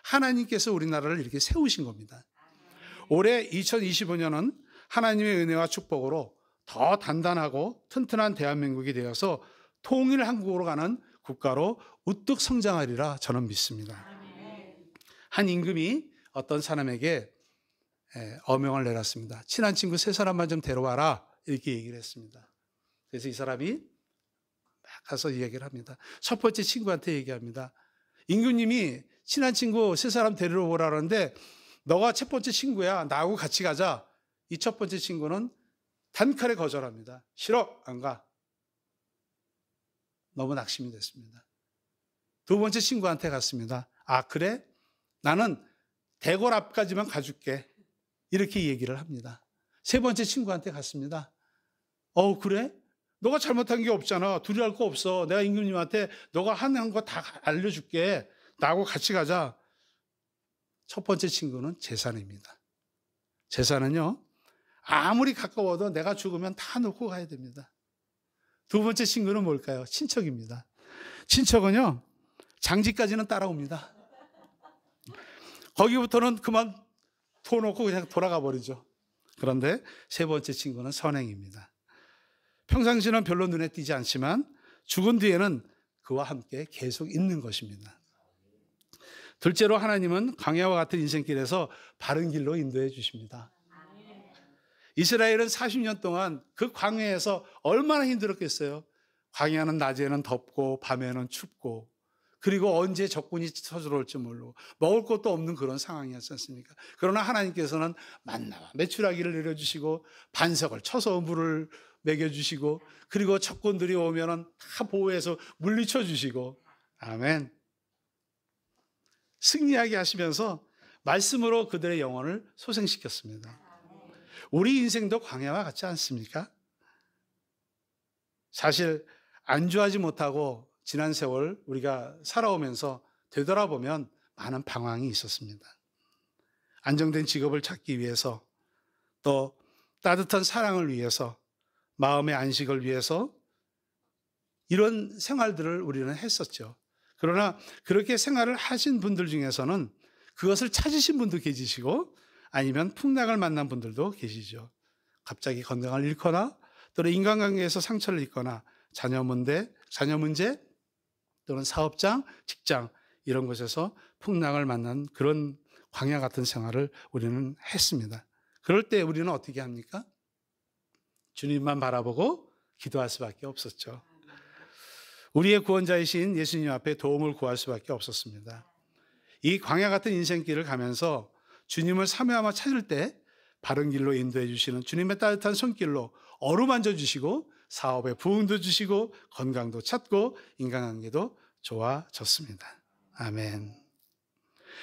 하나님께서 우리나라를 이렇게 세우신 겁니다. 올해 2025년은 하나님의 은혜와 축복으로 더 단단하고 튼튼한 대한민국이 되어서 통일 한국으로 가는 국가로 우뚝 성장하리라 저는 믿습니다. 한 임금이 어떤 사람에게 어명을 내렸습니다. 친한 친구 3사람만 좀 데려와라 이렇게 얘기를 했습니다. 그래서 이 사람이 막 가서 이야기를 합니다. 첫 번째 친구한테 얘기합니다. 임금님이 친한 친구 3사람 데리러 오라는데 너가 첫 번째 친구야. 나하고 같이 가자. 이 첫 번째 친구는 단칼에 거절합니다. 싫어, 안 가. 너무 낙심이 됐습니다. 두 번째 친구한테 갔습니다. 아, 그래? 나는 대궐 앞까지만 가줄게. 이렇게 얘기를 합니다. 세 번째 친구한테 갔습니다. 그래? 너가 잘못한 게 없잖아. 두려워할 거 없어. 내가 임금님한테 너가 한 거 다 알려줄게. 나하고 같이 가자. 첫 번째 친구는 제사입니다. 제사는요, 아무리 가까워도 내가 죽으면 다 놓고 가야 됩니다. 두 번째 친구는 뭘까요? 친척입니다. 친척은요, 장지까지는 따라옵니다. 거기부터는 그만 터놓고 그냥 돌아가 버리죠. 그런데 세 번째 친구는 선행입니다. 평상시는 별로 눈에 띄지 않지만 죽은 뒤에는 그와 함께 계속 있는 것입니다. 둘째로 하나님은 광야와 같은 인생길에서 바른 길로 인도해 주십니다. 이스라엘은 40년 동안 그 광야에서 얼마나 힘들었겠어요. 광야는 낮에는 덥고 밤에는 춥고 그리고 언제 적군이 쳐들어올지 모르고 먹을 것도 없는 그런 상황이었지 않습니까? 그러나 하나님께서는 만나와 메추라기를 내려주시고 반석을 쳐서 물을 먹여주시고 그리고 적군들이 오면은 다 보호해서 물리쳐 주시고 아멘. 승리하게 하시면서 말씀으로 그들의 영혼을 소생시켰습니다. 우리 인생도 광야와 같지 않습니까? 사실 안주하지 못하고 지난 세월 우리가 살아오면서 되돌아보면 많은 방황이 있었습니다. 안정된 직업을 찾기 위해서 또 따뜻한 사랑을 위해서 마음의 안식을 위해서 이런 생활들을 우리는 했었죠. 그러나 그렇게 생활을 하신 분들 중에서는 그것을 찾으신 분도 계시고 아니면 풍락을 만난 분들도 계시죠. 갑자기 건강을 잃거나 또는 인간관계에서 상처를 입거나 자녀 문제 또는 사업장, 직장 이런 곳에서 풍랑을 만난 그런 광야 같은 생활을 우리는 했습니다. 그럴 때 우리는 어떻게 합니까? 주님만 바라보고 기도할 수밖에 없었죠. 우리의 구원자이신 예수님 앞에 도움을 구할 수밖에 없었습니다. 이 광야 같은 인생길을 가면서 주님을 사모하며 찾을 때 바른 길로 인도해 주시는 주님의 따뜻한 손길로 어루만져 주시고 사업에 부흥도 주시고 건강도 찾고 인간관계도 좋아졌습니다. 아멘.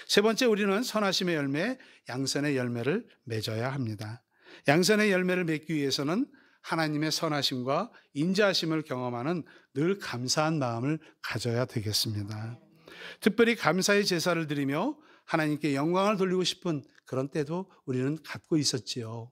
세 번째, 우리는 선하심의 열매, 양선의 열매를 맺어야 합니다. 양선의 열매를 맺기 위해서는 하나님의 선하심과 인자하심을 경험하는 늘 감사한 마음을 가져야 되겠습니다. 특별히 감사의 제사를 드리며 하나님께 영광을 돌리고 싶은 그런 때도 우리는 갖고 있었지요.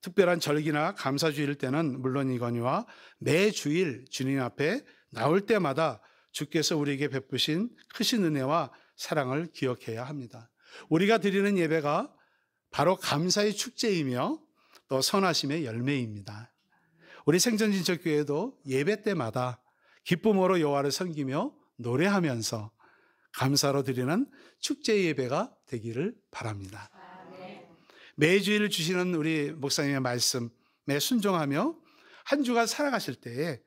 특별한 절기나 감사주일 때는 물론이거니와 매 주일 주님 앞에 나올 때마다 주께서 우리에게 베푸신 크신 은혜와 사랑을 기억해야 합니다. 우리가 드리는 예배가 바로 감사의 축제이며 또 선하심의 열매입니다. 우리 생전진척교회도 예배 때마다 기쁨으로 여호와를 섬기며 노래하면서 감사로 드리는 축제 예배가 되기를 바랍니다. 매주일 주시는 우리 목사님의 말씀에 순종하며 한 주간 살아가실 때에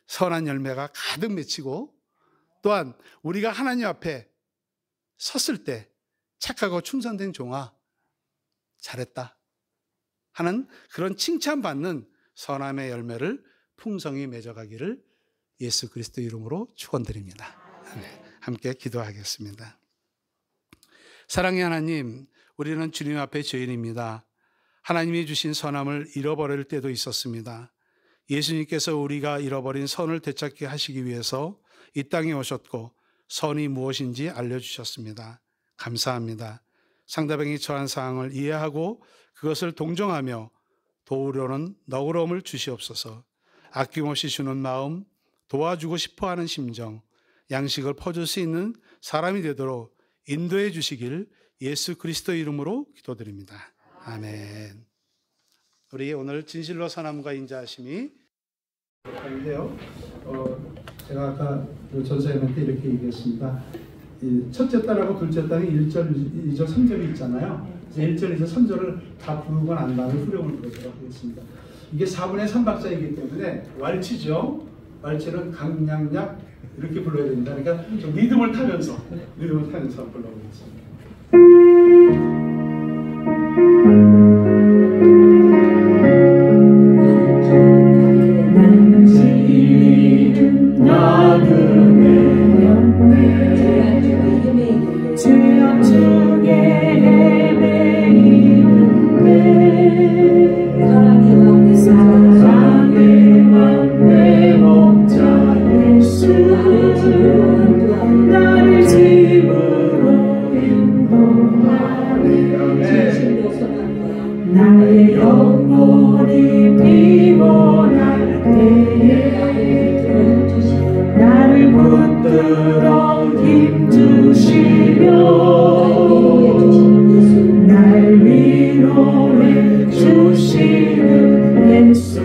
선한 열매가 가득 맺히고, 또한 우리가 하나님 앞에 섰을 때 착하고 충성된 종아 잘했다 하는 그런 칭찬받는 선함의 열매를 풍성히 맺어가기를 예수 그리스도 이름으로 축원드립니다. 함께 기도하겠습니다. 사랑의 하나님, 우리는 주님 앞에 죄인입니다. 하나님이 주신 선함을 잃어버릴 때도 있었습니다. 예수님께서 우리가 잃어버린 선을 되찾게 하시기 위해서 이 땅에 오셨고 선이 무엇인지 알려주셨습니다. 감사합니다. 상대방이 처한 상황을 이해하고 그것을 동정하며 도우려는 너그러움을 주시옵소서. 아낌없이 주는 마음, 도와주고 싶어하는 심정, 양식을 퍼줄 수 있는 사람이 되도록 인도해 주시길 예수 그리스도 이름으로 기도드립니다. 아멘. 우리 오늘 진실로 선함과 인자하심이 인데요. 제가 아까 전사님한테 이렇게 얘기했습니다. 첫째 딸하고 둘째 딸이 1절, 2절, 3절이 있잖아요. 1절, 2절, 3절을 다 부르고 난 다음에 후렴을 부르도록 하겠습니다. 이게 4분의 3박자이기 때문에 왈츠죠. 왈츠는 강약약 이렇게 불러야 됩니다. 그러니까 좀 리듬을 타면서 불러보겠습니다. 나의 영혼이 피곤할 때에 나를 붙들어 힘주시며 날 위로해 주시는 예수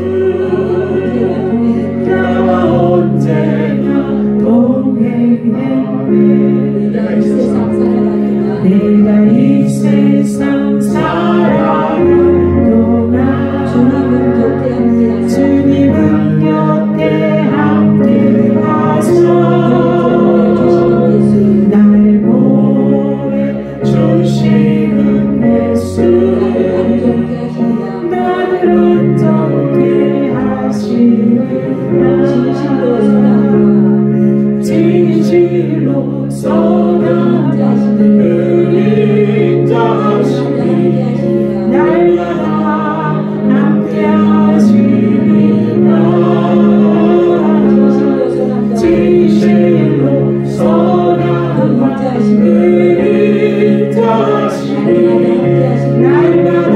나와 언제나 동행해. 내가 이 세상 살아갈 동안 주님은 곁에 함께 하사 날 보내 주시는 예수 나를 온전케 하시리라. 진실로 선한 그 인자하시니 날마다 함께 하시리라. 진실로 선한 그 인자하시니 날마다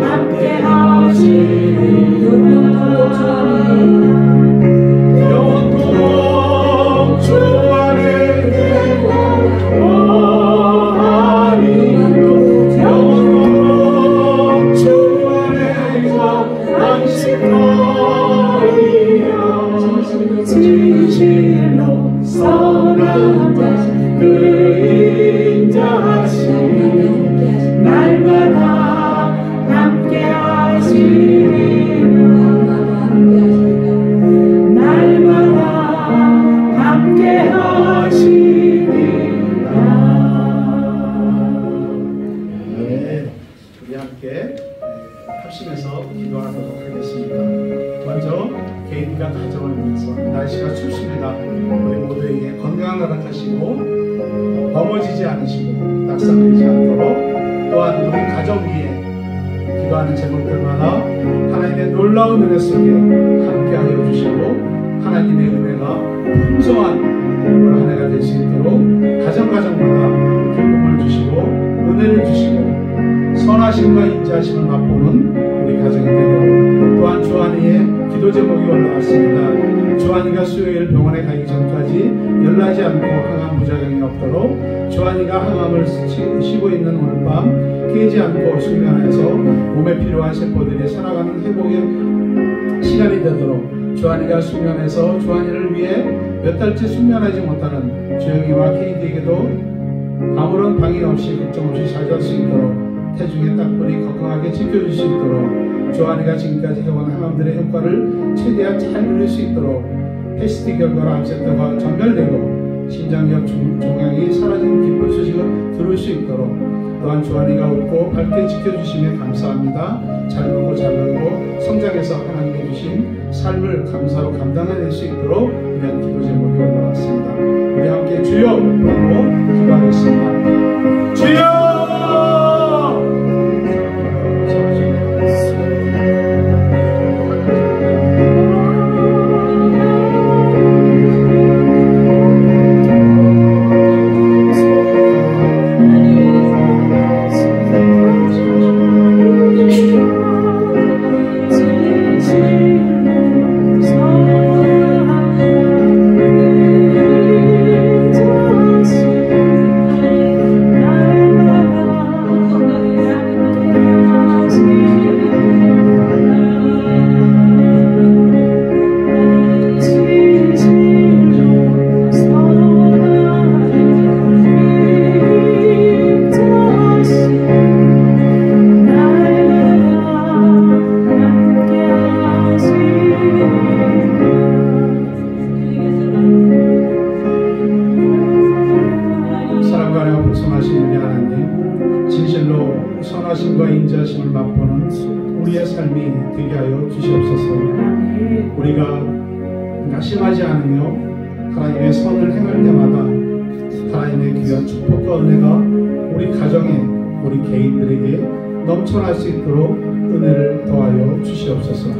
함께 하시리라. 진실로 선한 그 인자하시니 날마다 함께 하시리라. 날마다 함께 하시리라. 네, 우리 함께 합심해서 기도하도록 하겠습니다. 먼저 개인과 가정을 위해서 날씨가 춥습니다. 우리 모두에게 건강을 허락하시고 넘어지지 않으시고 낙상되지 않도록, 또한 우리 가정 위에 기도하는 제목들마다 하나님의 놀라운 은혜 속에 함께하여 주시고 하나님의 은혜가 풍성한 올 한 해가 될 수 있도록 가정마다 기쁨을 주시고 은혜를 주시고 선하심과 인자하심을 맛보는 우리 가정이 되도록, 또한 주한이의 기도 제목이 올라왔습니다. 주한이가 수요일 병원에 가기 전까지 열나지 않고 항암 부작용이 없도록, 주한이가 항암을 쉬고 있는 오늘 밤 깨지 않고 수면해서 몸에 필요한 세포들이 살아가는 회복의 시간이 되도록 주한이가 숙면해서 주한이를 위해 몇 달째 숙면하지 못하는 주영이와 케이디에게도 아무런 방해 없이 걱정 없이 잘 잘 수 있도록 태중의 딱불이 건강하게 지켜줄 수 있도록 주한이가 지금까지 해온 항암들의 효과를 최대한 잘 누릴 수 있도록 패스트 결과로 암세트가 전멸되고 심장력 종양이 사라진 기쁜 소식을 들을 수 있도록 또한 주한이가 웃고 밝게 지켜주시며 감사합니다. 잘 먹고 잘 놀고 성장해서 하나님이 주신 삶을 감사로 감당해낼 수 있도록 위한 기도 제목이 올라왔습니다. 우리 함께 주여 부르고 기도하겠습니다. 주여! 선하심과 인자하심을 맛보는 우리의 삶이 되게 하여 주시옵소서. 우리가 낙심하지 않으며 하나님의 선을 행할 때마다 하나님의 귀한 축복과 은혜가 우리 가정에 우리 개인들에게 넘쳐날 수 있도록 은혜를 더하여 주시옵소서.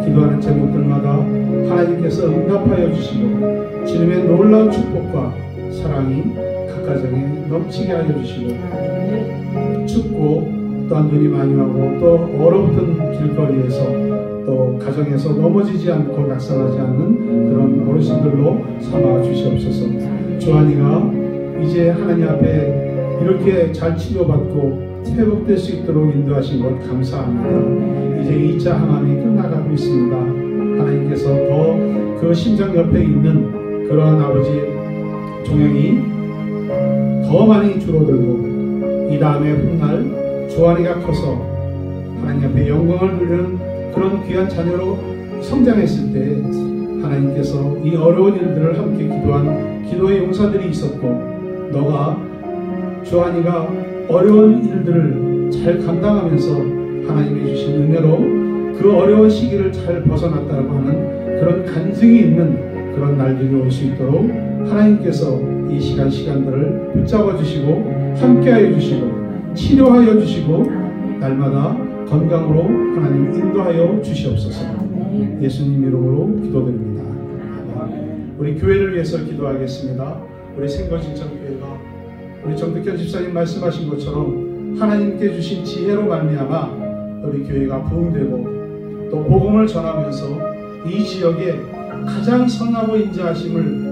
기도하는 제목들마다 하나님께서 응답하여 주시고 주님의 놀라운 축복과 사랑이 각 가정에 넘치게 하여 주시고 춥고 또한 눈이 많이 와고 또 얼어붙은 길거리에서 또 가정에서 넘어지지 않고 낙상하지 않는 그런 어르신들로 삼아 주시옵소서. 주한이가 이제 하나님 앞에 이렇게 잘 치료받고 회복될 수 있도록 인도하신 것 감사합니다. 이제 2차 항암이 끝나가고 있습니다. 하나님께서 더 그 심장 옆에 있는 그러한 아버지 종양이 더 많이 줄어들고 이 다음에 훗날 주한이가 커서 하나님 앞에 영광을 누리는 그런 귀한 자녀로 성장했을 때 하나님께서 이 어려운 일들을 함께 기도한 기도의 용사들이 있었고 너가 주한이가 어려운 일들을 잘 감당하면서 하나님이 주신 은혜로 그 어려운 시기를 잘 벗어났다고 하는 그런 간증이 있는 그런 날들이 올 수 있도록 하나님께서 이 시간들을 붙잡아 주시고 함께하여 주시고 치료하여 주시고 날마다 건강으로 하나님 인도하여 주시옵소서. 예수님 이름으로 기도드립니다. 우리 교회를 위해서 기도하겠습니다. 우리 생거진천교회가 우리 정득현 집사님 말씀하신 것처럼 하나님께 주신 지혜로 말미암아 우리 교회가 부흥되고 또 복음을 전하면서 이 지역에 가장 선하고 인자하심을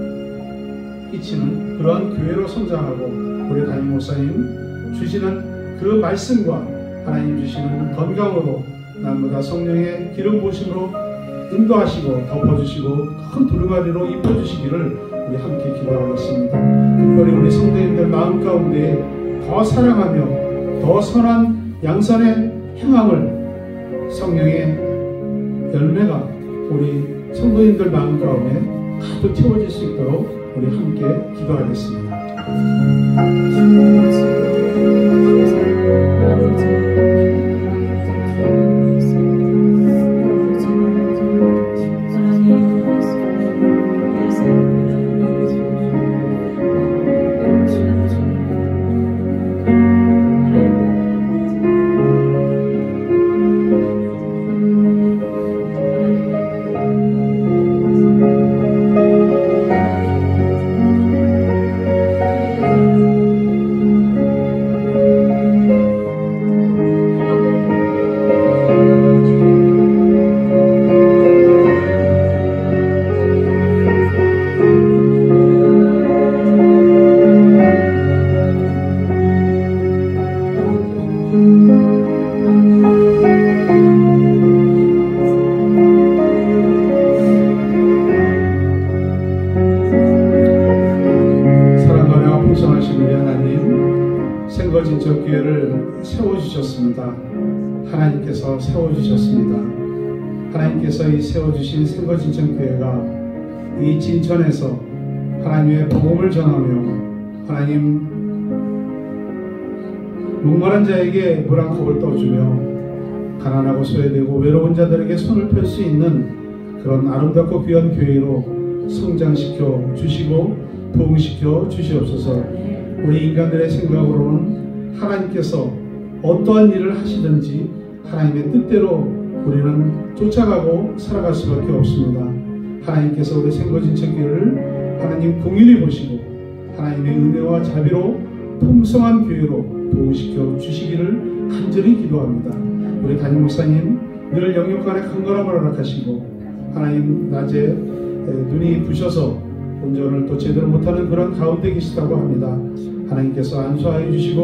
끼치는 그러한 교회로 성장하고 우리 담임 목사님 주시는 그 말씀과 하나님 주시는 건강으로 날마다 성령의 기름 부으심으로 인도하시고 덮어주시고 큰 두루마리로 입혀주시기를 우리 함께 기도하겠습니다. 특별히 우리 성도님들 마음 가운데 더 사랑하며 더 선한 양선의 행함을 성령의 열매가 우리 성도님들 마음 가운데 가득 채워질 수 있도록 우리 함께 기도하겠습니다. 하나님께서 세워주셨습니다. 하나님께서 이 세워주신 생거진천교회가 이 진천에서 하나님의 복음을 전하며 하나님 목마른 자에게 물 한 컵을 떠주며 가난하고 소외되고 외로운 자들에게 손을 펼 수 있는 그런 아름답고 귀한 교회로 성장시켜 주시고 부흥시켜 주시옵소서. 우리 인간들의 생각으로는 하나님께서 어떠한 일을 하시든지 하나님의 뜻대로 우리는 쫓아가고 살아갈 수밖에 없습니다. 하나님께서 우리 생거진천교회를 하나님 공일히 보시고 하나님의 은혜와 자비로 풍성한 교회로 부흥시켜 주시기를 간절히 기도합니다. 우리 담임 목사님 늘 영육간에 강건함을 허락하시고 하나님 낮에 눈이 부셔서 운전을 또 제대로 못하는 그런 가운데 계시다고 합니다. 하나님께서 안수하여 주시고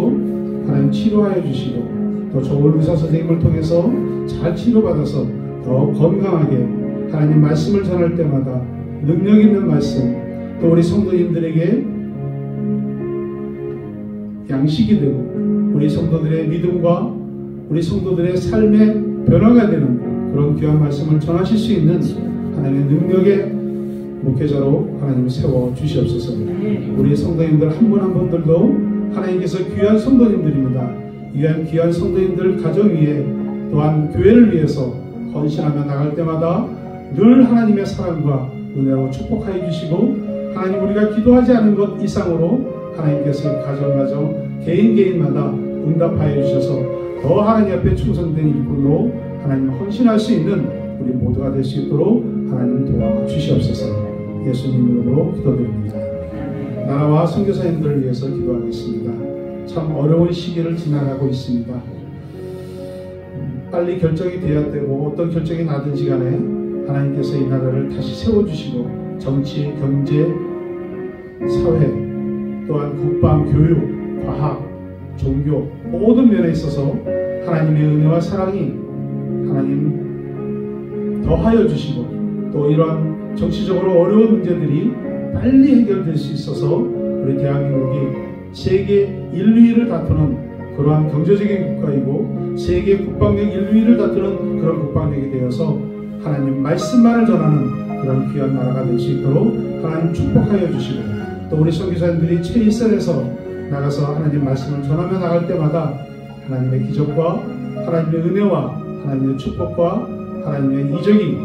하나님 치료하여 주시고 또 좋은 의사 선생님을 통해서 잘 치료받아서 더 건강하게 하나님 말씀을 전할 때마다 능력 있는 말씀 또 우리 성도님들에게 양식이 되고 우리 성도들의 믿음과 우리 성도들의 삶의 변화가 되는 그런 귀한 말씀을 전하실 수 있는 하나님의 능력의 목회자로 하나님 세워 주시옵소서. 우리 성도님들 한 분 한 분들도 하나님께서 귀한 성도님들입니다. 귀한 성도님들 가정 위에 또한 교회를 위해서 헌신하며 나갈 때마다 늘 하나님의 사랑과 은혜로 축복하여 주시고 하나님 우리가 기도하지 않은 것 이상으로 하나님께서 가정 개인마다 응답하여 주셔서 더 하나님 앞에 충성된 일꾼으로 하나님 헌신할 수 있는 우리 모두가 될 수 있도록 하나님 도와주시옵소서. 예수님 이름으로 기도드립니다. 나라와 선교사님들을 위해서 기도하겠습니다. 참 어려운 시기를 지나가고 있습니다. 빨리 결정이 되어야 되고 어떤 결정이 나든지 간에 하나님께서 이 나라를 다시 세워주시고 정치, 경제, 사회 또한 국방, 교육, 과학, 종교 모든 면에 있어서 하나님의 은혜와 사랑이 하나님 더하여 주시고 또 이러한 정치적으로 어려운 문제들이 빨리 해결될 수 있어서 우리 대한민국이 세계 1, 2위를 다투는 그러한 경제적인 국가이고 세계 국방력 1, 2위를 다투는 그런 국방력이 되어서 하나님 말씀만을 전하는 그런 귀한 나라가 될 수 있도록 하나님 축복하여 주시고 또 우리 선교사님들이 최일선에서 나가서 하나님 말씀을 전하며 나갈 때마다 하나님의 기적과 하나님의 은혜와 하나님의 축복과 하나님의 이적이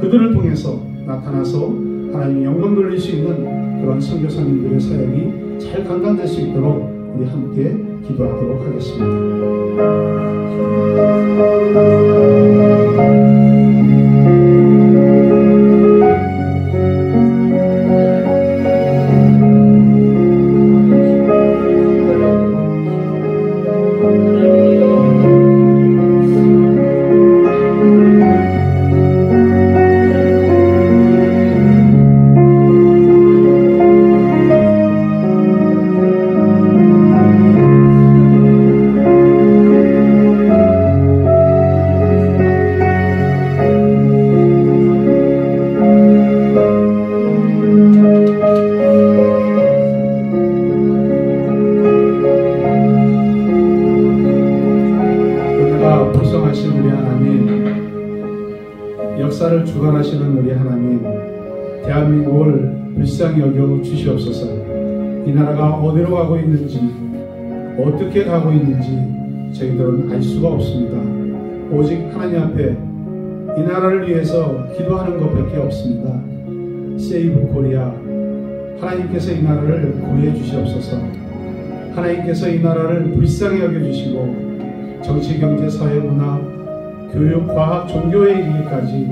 그들을 통해서 나타나서 하나님의 영광 돌릴 수 있는 그런 선교사님들의 사역이 잘 감당될 수 있도록 우리 함께 기도하도록 하겠습니다. 역사를 주관하시는 우리 하나님, 대한민국을 불쌍히 여겨 주시옵소서. 이 나라가 어디로 가고 있는지 어떻게 가고 있는지 저희들은 알 수가 없습니다. 오직 하나님 앞에 이 나라를 위해서 기도하는 것밖에 없습니다. 세이브 코리아, 하나님께서 이 나라를 구해 주시옵소서. 하나님께서 이 나라를 불쌍히 여겨주시고 정치, 경제, 사회, 문화, 교육, 과학, 종교에 이르기까지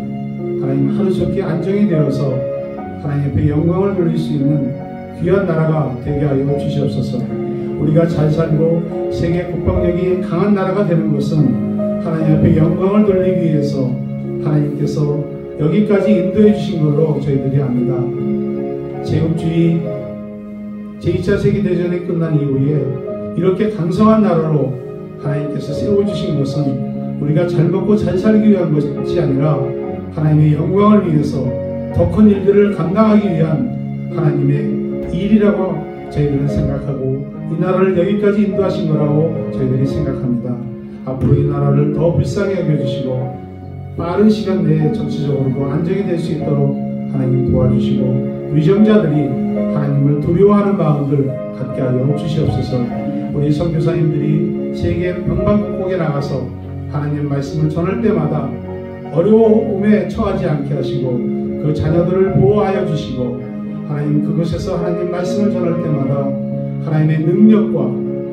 하나님 하루속히 안정이 되어서 하나님 앞에 영광을 돌릴 수 있는 귀한 나라가 되게 하여 주시옵소서. 우리가 잘 살고 세계 국방력이 강한 나라가 되는 것은 하나님 앞에 영광을 돌리기 위해서 하나님께서 여기까지 인도해 주신 걸로 저희들이 압니다. 제국주의 제2차 세계대전이 끝난 이후에 이렇게 강성한 나라로 하나님께서 세워주신 것은 우리가 잘 먹고 잘 살기 위한 것이 아니라 하나님의 영광을 위해서 더 큰 일들을 감당하기 위한 하나님의 일이라고 저희들은 생각하고 이 나라를 여기까지 인도하신 거라고 저희들이 생각합니다. 앞으로 이 나라를 더 불쌍히 여겨주시고 빠른 시간 내에 정치적으로도 안정이 될 수 있도록 하나님 도와주시고 위정자들이 하나님을 두려워하는 마음을 갖게 하여 주시옵소서. 우리 선교사님들이 세계 방방곡곡에 나가서 하나님 말씀을 전할 때마다 어려움에 처하지 않게 하시고 그 자녀들을 보호하여 주시고 하나님 그곳에서 하나님 말씀을 전할 때마다 하나님의 능력과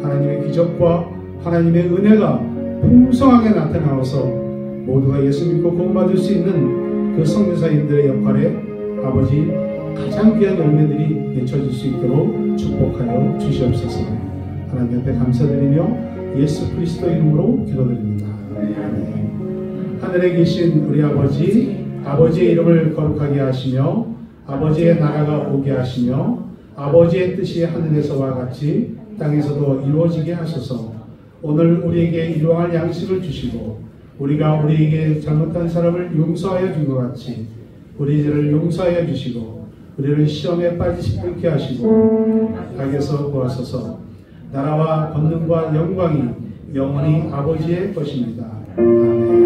하나님의 기적과 하나님의 은혜가 풍성하게 나타나서 모두가 예수 믿고 구원받을 수 있는 그 선교사님들의 역할에 아버지 가장 귀한 열매들이 맺혀질 수 있도록 축복하여 주시옵소서. 하나님 앞에 감사드리며 예수 그리스도 이름으로 기도드립니다. 아멘. 하늘에 계신 우리 아버지, 아버지의 이름을 거룩하게 하시며 아버지의 나라가 오게 하시며 아버지의 뜻이 하늘에서와 같이 땅에서도 이루어지게 하소서. 오늘 우리에게 일용할 양식을 주시고 우리가 우리에게 잘못한 사람을 용서하여 준 것 같이 우리 죄를 용서하여 주시고 우리를 시험에 빠지지 않게 하시고 악에서 구하소서. 나라와 권능과 영광이 영원히 아버지의 것입니다. 아멘.